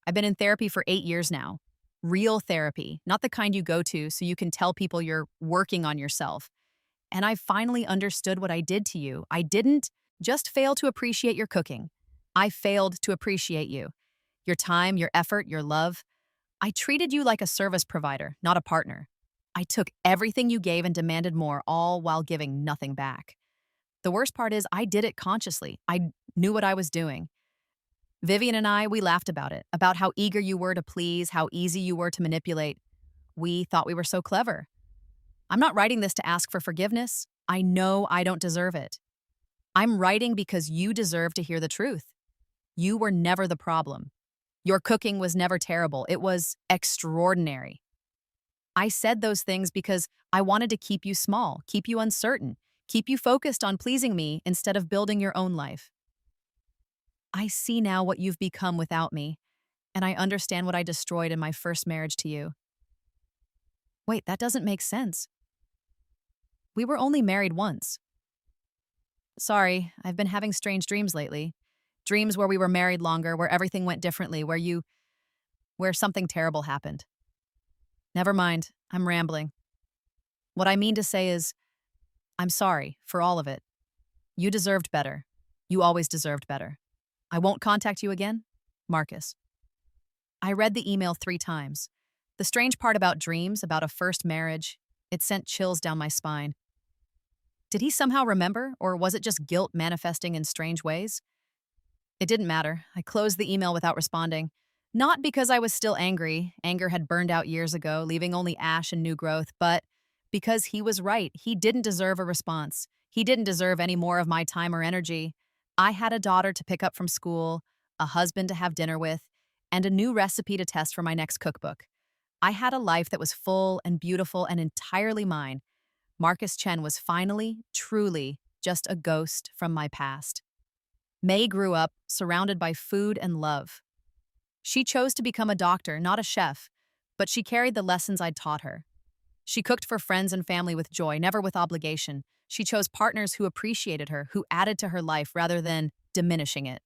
A: I've been in therapy for 8 years now. Real therapy, not the kind you go to so you can tell people you're working on yourself. And I've finally understood what I did to you. I didn't just fail to appreciate your cooking. I failed to appreciate you. Your time, your effort, your love. I treated you like a service provider, not a partner. I took everything you gave and demanded more, all while giving nothing back. The worst part is I did it consciously. I knew what I was doing. Vivian and I, we laughed about it, about how eager you were to please, how easy you were to manipulate. We thought we were so clever. I'm not writing this to ask for forgiveness. I know I don't deserve it. I'm writing because you deserve to hear the truth. You were never the problem. Your cooking was never terrible. It was extraordinary. I said those things because I wanted to keep you small, keep you uncertain, keep you focused on pleasing me instead of building your own life. I see now what you've become without me, and I understand what I destroyed in my first marriage to you. Wait, that doesn't make sense. We were only married once. Sorry, I've been having strange dreams lately. Dreams where we were married longer, where everything went differently, where something terrible happened. Never mind, I'm rambling. What I mean to say is, I'm sorry for all of it. You deserved better. You always deserved better. I won't contact you again, Marcus. I read the email 3 times. The strange part about dreams, about a first marriage, it sent chills down my spine. Did he somehow remember, or was it just guilt manifesting in strange ways? It didn't matter. I closed the email without responding. Not because I was still angry. Anger had burned out years ago, leaving only ash and new growth, but because he was right. He didn't deserve a response. He didn't deserve any more of my time or energy. I had a daughter to pick up from school, a husband to have dinner with, and a new recipe to test for my next cookbook. I had a life that was full and beautiful and entirely mine. Marcus Chen was finally, truly, just a ghost from my past. May grew up surrounded by food and love. She chose to become a doctor, not a chef, but she carried the lessons I'd taught her. She cooked for friends and family with joy, never with obligation. She chose partners who appreciated her, who added to her life rather than diminishing it.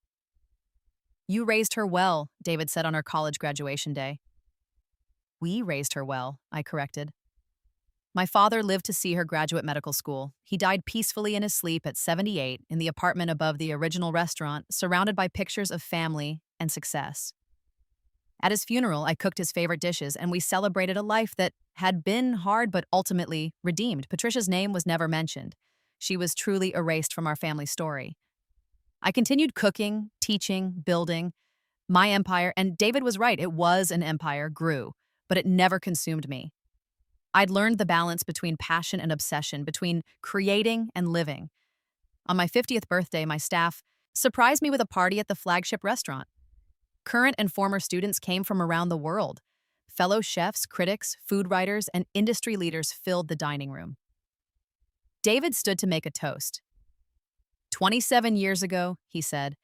A: You raised her well, David said on our college graduation day. We raised her well, I corrected. My father lived to see her graduate medical school. He died peacefully in his sleep at 78 in the apartment above the original restaurant, surrounded by pictures of family and success. At his funeral, I cooked his favorite dishes, and we celebrated a life that had been hard but ultimately redeemed. Patricia's name was never mentioned. She was truly erased from our family story. I continued cooking, teaching, building. My empire, and David was right, it was an empire, grew, but it never consumed me. I'd learned the balance between passion and obsession, between creating and living. On my 50th birthday, my staff surprised me with a party at the flagship restaurant. Current and former students came from around the world. Fellow chefs, critics, food writers, and industry leaders filled the dining room. David stood to make a toast. 27 years ago, he said,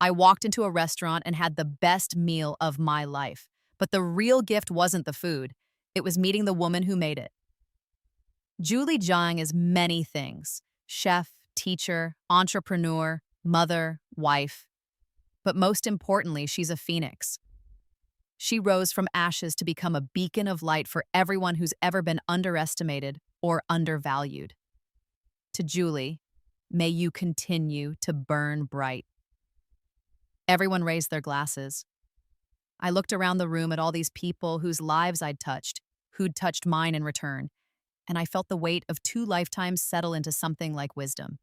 A: I walked into a restaurant and had the best meal of my life. But the real gift wasn't the food, it was meeting the woman who made it. Julie Jiang is many things: chef, teacher, entrepreneur, mother, wife. But most importantly, she's a phoenix. She rose from ashes to become a beacon of light for everyone who's ever been underestimated or undervalued. To Julie, may you continue to burn bright. Everyone raised their glasses. I looked around the room at all these people whose lives I'd touched, who'd touched mine in return, and I felt the weight of 2 lifetimes settle into something like wisdom.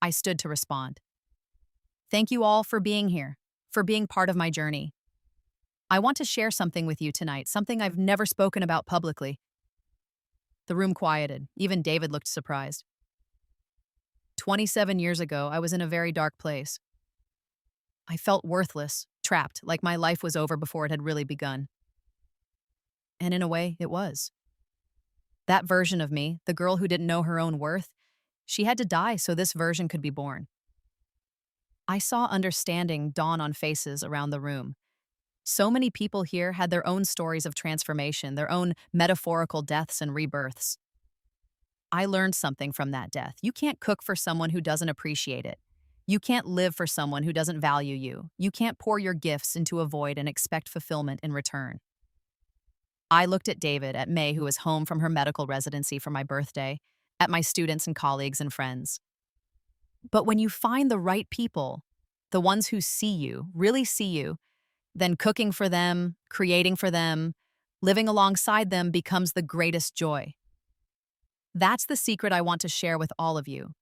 A: I stood to respond. Thank you all for being here, for being part of my journey. I want to share something with you tonight, something I've never spoken about publicly. The room quieted. Even David looked surprised. 27 years ago, I was in a very dark place. I felt worthless, trapped, like my life was over before it had really begun. And in a way, it was. That version of me, the girl who didn't know her own worth, she had to die so this version could be born. I saw understanding dawn on faces around the room. So many people here had their own stories of transformation, their own metaphorical deaths and rebirths. I learned something from that death. You can't cook for someone who doesn't appreciate it. You can't live for someone who doesn't value you. You can't pour your gifts into a void and expect fulfillment in return. I looked at David, at May, who was home from her medical residency for my birthday, at my students and colleagues and friends. But when you find the right people, the ones who see you, really see you, then cooking for them, creating for them, living alongside them becomes the greatest joy. That's the secret I want to share with all of you.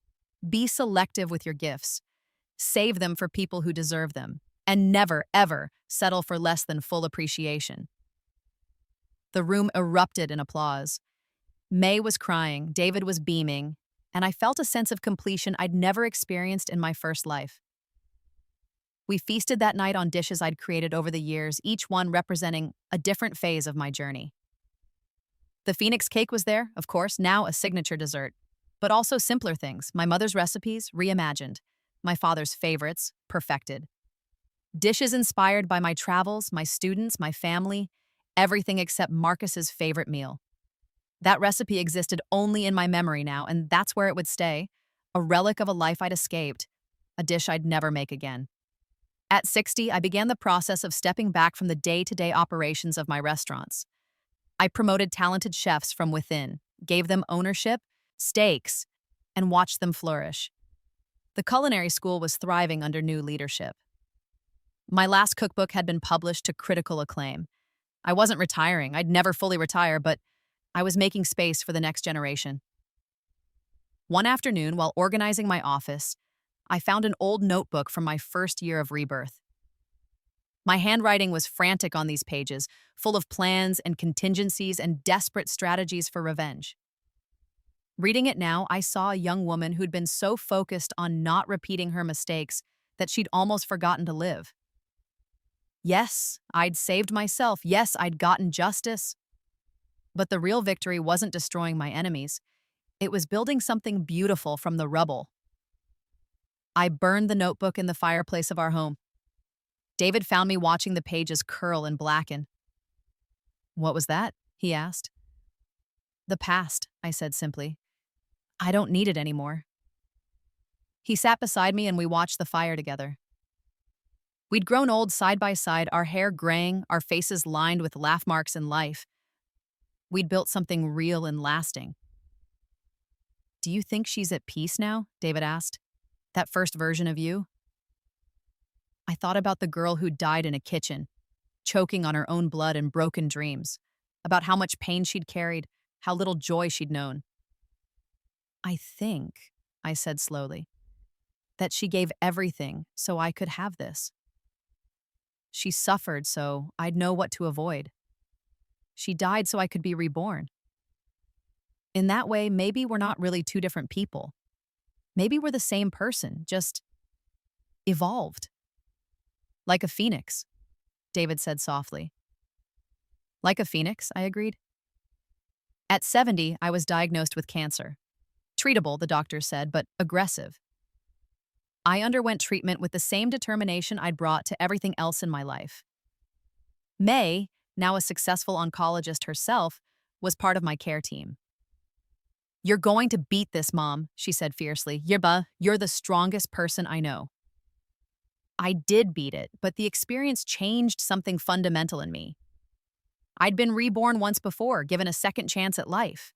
A: Be selective with your gifts. Save them for people who deserve them, and never, ever settle for less than full appreciation. The room erupted in applause. May was crying, David was beaming, and I felt a sense of completion I'd never experienced in my first life. We feasted that night on dishes I'd created over the years, each one representing a different phase of my journey. The Phoenix cake was there, of course, now a signature dessert, but also simpler things, my mother's recipes reimagined, my father's favorites perfected. Dishes inspired by my travels, my students, my family, everything except Marcus's favorite meal. That recipe existed only in my memory now, and that's where it would stay, a relic of a life I'd escaped, a dish I'd never make again. At 60, I began the process of stepping back from the day-to-day operations of my restaurants. I promoted talented chefs from within, gave them ownership, stakes, and watched them flourish. The culinary school was thriving under new leadership. My last cookbook had been published to critical acclaim. I wasn't retiring, I'd never fully retire, but I was making space for the next generation. One afternoon, while organizing my office, I found an old notebook from my first year of Rebirth. My handwriting was frantic on these pages, full of plans and contingencies and desperate strategies for revenge. Reading it now, I saw a young woman who'd been so focused on not repeating her mistakes that she'd almost forgotten to live. Yes, I'd saved myself. Yes, I'd gotten justice. But the real victory wasn't destroying my enemies. It was building something beautiful from the rubble. I burned the notebook in the fireplace of our home. David found me watching the pages curl and blacken. "What was that?" he asked. "The past," I said simply. "I don't need it anymore." He sat beside me and we watched the fire together. We'd grown old side by side, our hair graying, our faces lined with laugh marks in life. We'd built something real and lasting. "Do you think she's at peace now?" David asked. "That first version of you?" I thought about the girl who died in a kitchen, choking on her own blood and broken dreams, about how much pain she'd carried, how little joy she'd known. "I think," I said slowly, "that she gave everything so I could have this. She suffered so I'd know what to avoid. She died so I could be reborn. In that way, maybe we're not really two different people. Maybe we're the same person, just evolved. Like a phoenix, David said softly. Like a phoenix, I agreed. At 70, I was diagnosed with cancer. Treatable, the doctors said, but aggressive. I underwent treatment with the same determination I'd brought to everything else in my life. May, now a successful oncologist herself, was part of my care team. You're going to beat this, Mom, she said fiercely. Yerba, you're the strongest person I know. I did beat it, but the experience changed something fundamental in me. I'd been reborn once before, given a second chance at life.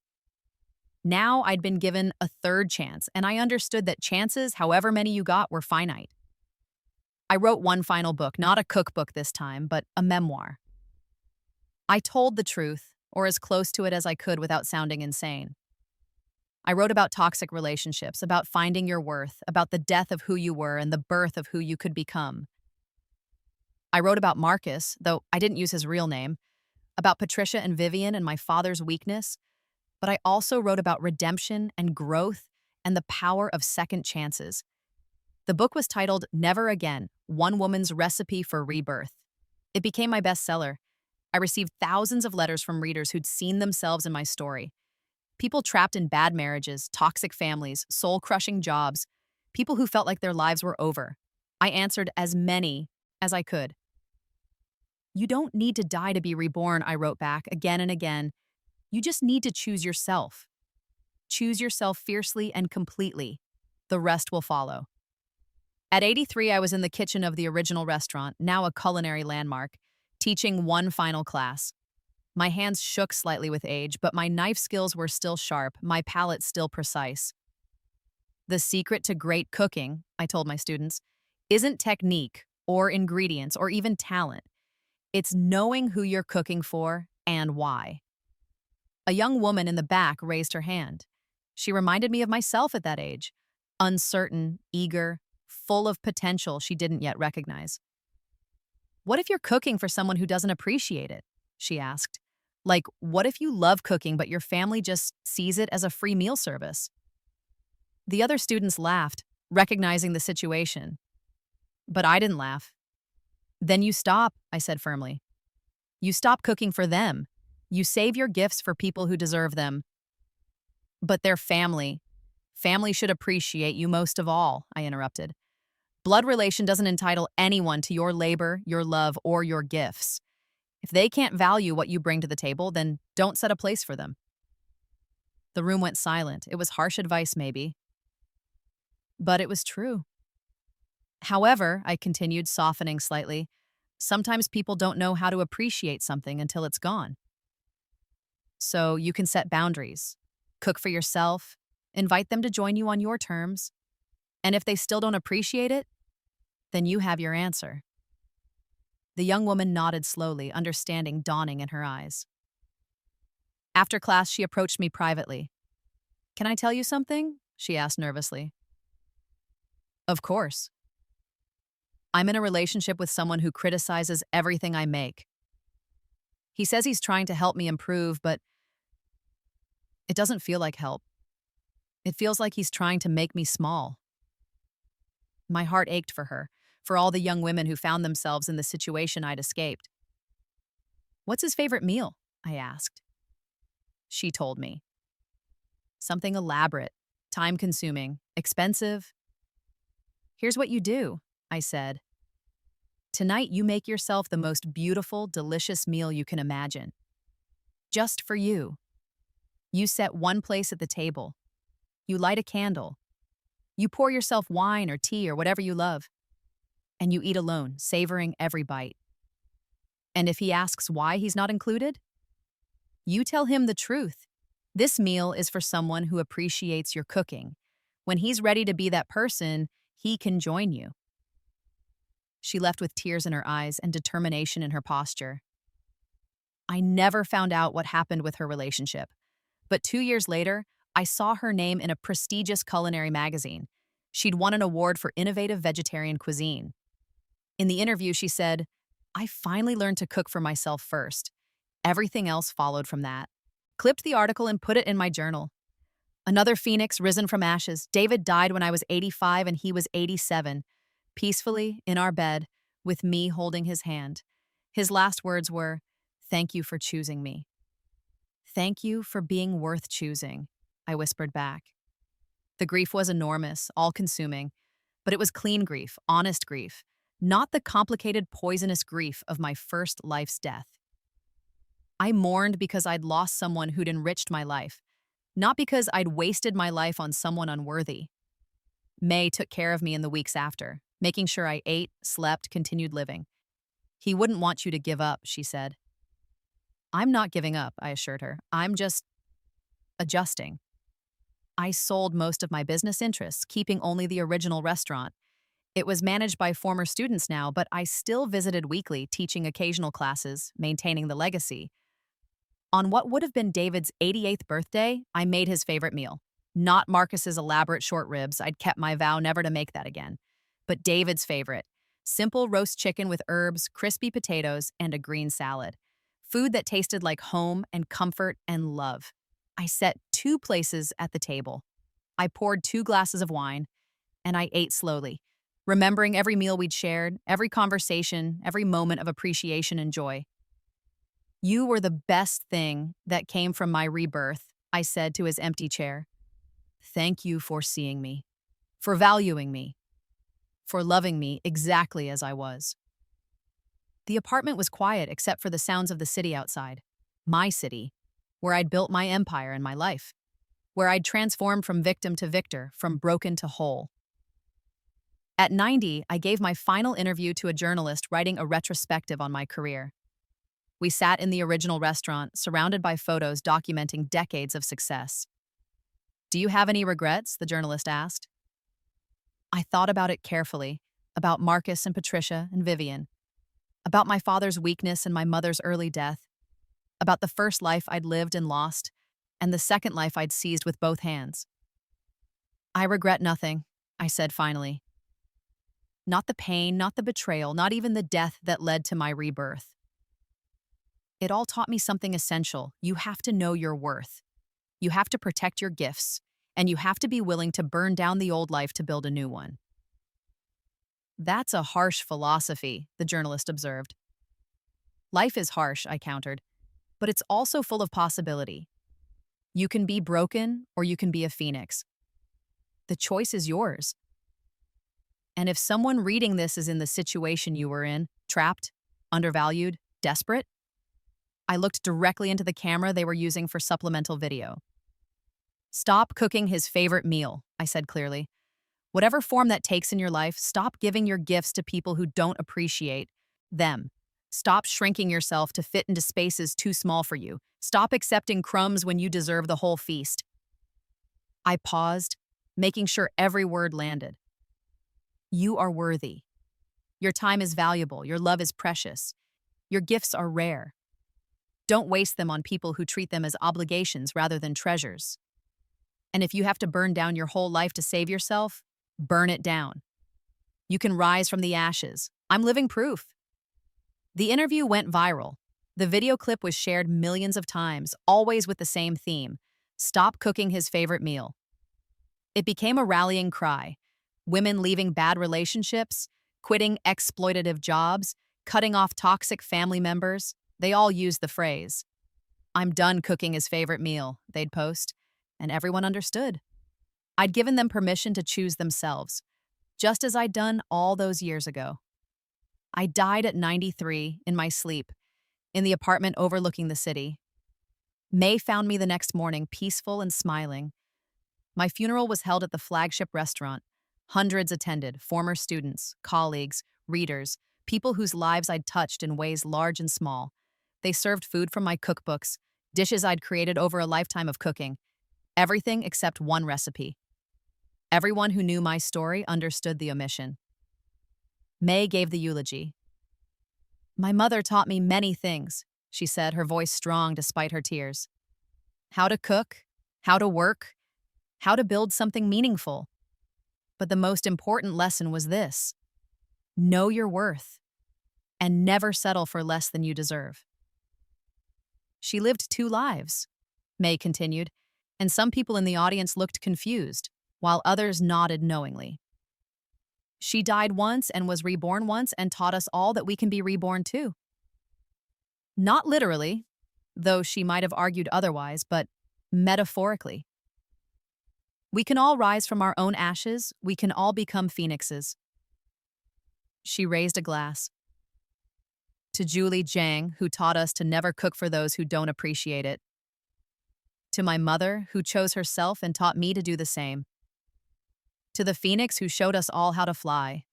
A: Now I'd been given a third chance, and I understood that chances, however many you got, were finite. I wrote one final book, not a cookbook this time, but a memoir. I told the truth, or as close to it as I could without sounding insane. I wrote about toxic relationships, about finding your worth, about the death of who you were and the birth of who you could become. I wrote about Marcus, though I didn't use his real name, about Patricia and Vivian and my father's weakness, but I also wrote about redemption and growth and the power of second chances. The book was titled Never Again, One Woman's Recipe for Rebirth. It became my bestseller. I received thousands of letters from readers who'd seen themselves in my story. People trapped in bad marriages, toxic families, soul-crushing jobs, people who felt like their lives were over. I answered as many as I could. You don't need to die to be reborn, I wrote back again and again. You just need to choose yourself. Choose yourself fiercely and completely. The rest will follow. At 83, I was in the kitchen of the original restaurant, now a culinary landmark, teaching one final class. My hands shook slightly with age, but my knife skills were still sharp, my palate still precise. The secret to great cooking, I told my students, isn't technique or ingredients or even talent. It's knowing who you're cooking for and why. A young woman in the back raised her hand. She reminded me of myself at that age, uncertain, eager, full of potential she didn't yet recognize. What if you're cooking for someone who doesn't appreciate it? She asked. Like, what if you love cooking but your family just sees it as a free meal service? The other students laughed, recognizing the situation. But I didn't laugh. Then you stop, I said firmly. You stop cooking for them. You save your gifts for people who deserve them. But their family. Family should appreciate you most of all, I interrupted. Blood relation doesn't entitle anyone to your labor, your love, or your gifts. If they can't value what you bring to the table, then don't set a place for them. The room went silent. It was harsh advice, maybe. But it was true. However, I continued, softening slightly, sometimes people don't know how to appreciate something until it's gone. So you can set boundaries, cook for yourself, invite them to join you on your terms. And if they still don't appreciate it, then you have your answer. The young woman nodded slowly, understanding dawning in her eyes. After class, she approached me privately. Can I tell you something? She asked nervously. Of course. I'm in a relationship with someone who criticizes everything I make. He says he's trying to help me improve, but it doesn't feel like help. It feels like he's trying to make me small. My heart ached for her, for all the young women who found themselves in the situation I'd escaped. What's his favorite meal? I asked. She told me. Something elaborate, time-consuming, expensive. Here's what you do, I said. Tonight you make yourself the most beautiful, delicious meal you can imagine. Just for you. You set one place at the table. You light a candle. You pour yourself wine or tea or whatever you love. And you eat alone, savoring every bite. And if he asks why he's not included, you tell him the truth. This meal is for someone who appreciates your cooking. When he's ready to be that person, he can join you. She left with tears in her eyes and determination in her posture. I never found out what happened with her relationship, but 2 years later, I saw her name in a prestigious culinary magazine. She'd won an award for innovative vegetarian cuisine. In the interview, she said, I finally learned to cook for myself first. Everything else followed from that. Clipped the article and put it in my journal. Another phoenix risen from ashes. David died when I was 85 and he was 87, peacefully in our bed with me holding his hand. His last words were, "Thank you for choosing me." "Thank you for being worth choosing," I whispered back. The grief was enormous, all-consuming, but it was clean grief, honest grief, not the complicated, poisonous grief of my first life's death. I mourned because I'd lost someone who'd enriched my life, not because I'd wasted my life on someone unworthy. May took care of me in the weeks after, making sure I ate, slept, continued living. "He wouldn't want you to give up," she said. "I'm not giving up," I assured her. "I'm just adjusting." I sold most of my business interests, keeping only the original restaurant. It was managed by former students now, but I still visited weekly, teaching occasional classes, maintaining the legacy. On what would have been David's 88th birthday, I made his favorite meal. Not Marcus's elaborate short ribs, I'd kept my vow never to make that again. But David's favorite: simple roast chicken with herbs, crispy potatoes, and a green salad. Food that tasted like home and comfort and love. I set 2 places at the table. I poured 2 glasses of wine, and I ate slowly, remembering every meal we'd shared, every conversation, every moment of appreciation and joy. "You were the best thing that came from my rebirth," I said to his empty chair. "Thank you for seeing me, for valuing me, for loving me exactly as I was." The apartment was quiet except for the sounds of the city outside. My city, where I'd built my empire and my life, where I'd transformed from victim to victor, from broken to whole. At 90, I gave my final interview to a journalist writing a retrospective on my career. We sat in the original restaurant, surrounded by photos documenting decades of success. "Do you have any regrets?" the journalist asked. I thought about it carefully, about Marcus and Patricia and Vivian, about my father's weakness and my mother's early death, about the first life I'd lived and lost, and the second life I'd seized with both hands. "I regret nothing," I said finally. "Not the pain, not the betrayal, not even the death that led to my rebirth. It all taught me something essential. You have to know your worth. You have to protect your gifts, and you have to be willing to burn down the old life to build a new one." "That's a harsh philosophy," the journalist observed. "Life is harsh," I countered, "but it's also full of possibility. You can be broken or you can be a phoenix. The choice is yours. And if someone reading this is in the situation you were in, trapped, undervalued, desperate," I looked directly into the camera they were using for supplemental video. "Stop cooking his favorite meal," I said clearly. "Whatever form that takes in your life, stop giving your gifts to people who don't appreciate them. Stop shrinking yourself to fit into spaces too small for you. Stop accepting crumbs when you deserve the whole feast." I paused, making sure every word landed. "You are worthy. Your time is valuable. Your love is precious. Your gifts are rare. Don't waste them on people who treat them as obligations rather than treasures. And if you have to burn down your whole life to save yourself, burn it down. You can rise from the ashes. I'm living proof." The interview went viral. The video clip was shared millions of times, always with the same theme: stop cooking his favorite meal. It became a rallying cry. Women leaving bad relationships, quitting exploitative jobs, cutting off toxic family members, they all used the phrase. "I'm done cooking his favorite meal," they'd post, and everyone understood. I'd given them permission to choose themselves, just as I'd done all those years ago. I died at 93 in my sleep, in the apartment overlooking the city. May found me the next morning, peaceful and smiling. My funeral was held at the flagship restaurant. Hundreds attended: former students, colleagues, readers, people whose lives I'd touched in ways large and small. They served food from my cookbooks, dishes I'd created over a lifetime of cooking. Everything except one recipe. Everyone who knew my story understood the omission. May gave the eulogy. "My mother taught me many things," she said, her voice strong despite her tears. "How to cook, how to work, how to build something meaningful. But the most important lesson was this: know your worth, and never settle for less than you deserve." She lived 2 lives, May continued, and some people in the audience looked confused, while others nodded knowingly. "She died once and was reborn once and taught us all that we can be reborn too." Not literally, though she might have argued otherwise, but metaphorically. We can all rise from our own ashes. We can all become phoenixes. She raised a glass. To Julie Zhang, who taught us to never cook for those who don't appreciate it. To my mother, who chose herself and taught me to do the same. To the phoenix who showed us all how to fly.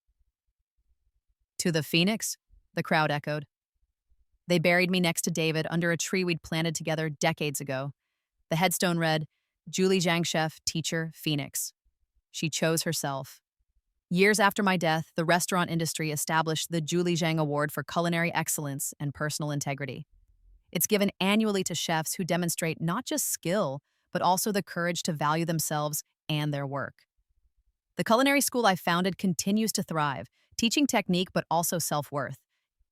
A: To the phoenix, the crowd echoed. They buried me next to David under a tree we'd planted together decades ago. The headstone read, Julie Zhang Chef, Teacher, Phoenix. She chose herself. Years after my death, the restaurant industry established the Julie Zhang Award for Culinary Excellence and Personal Integrity. It's given annually to chefs who demonstrate not just skill, but also the courage to value themselves and their work. The culinary school I founded continues to thrive, teaching technique but also self-worth.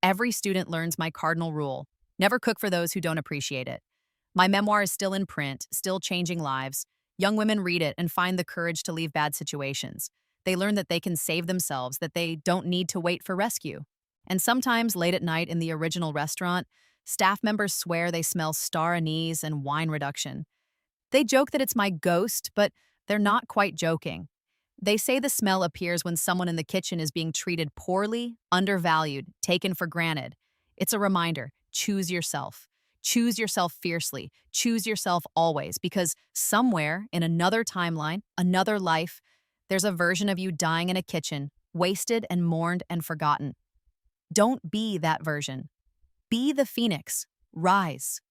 A: Every student learns my cardinal rule: never cook for those who don't appreciate it. My memoir is still in print, still changing lives. Young women read it and find the courage to leave bad situations. They learn that they can save themselves, that they don't need to wait for rescue. And sometimes, late at night in the original restaurant, staff members swear they smell star anise and wine reduction. They joke that it's my ghost, but they're not quite joking. They say the smell appears when someone in the kitchen is being treated poorly, undervalued, taken for granted. It's a reminder: choose yourself. Choose yourself fiercely. Choose yourself always, because somewhere in another timeline, another life, there's a version of you dying in a kitchen, wasted and mourned and forgotten. Don't be that version. Be the phoenix. Rise.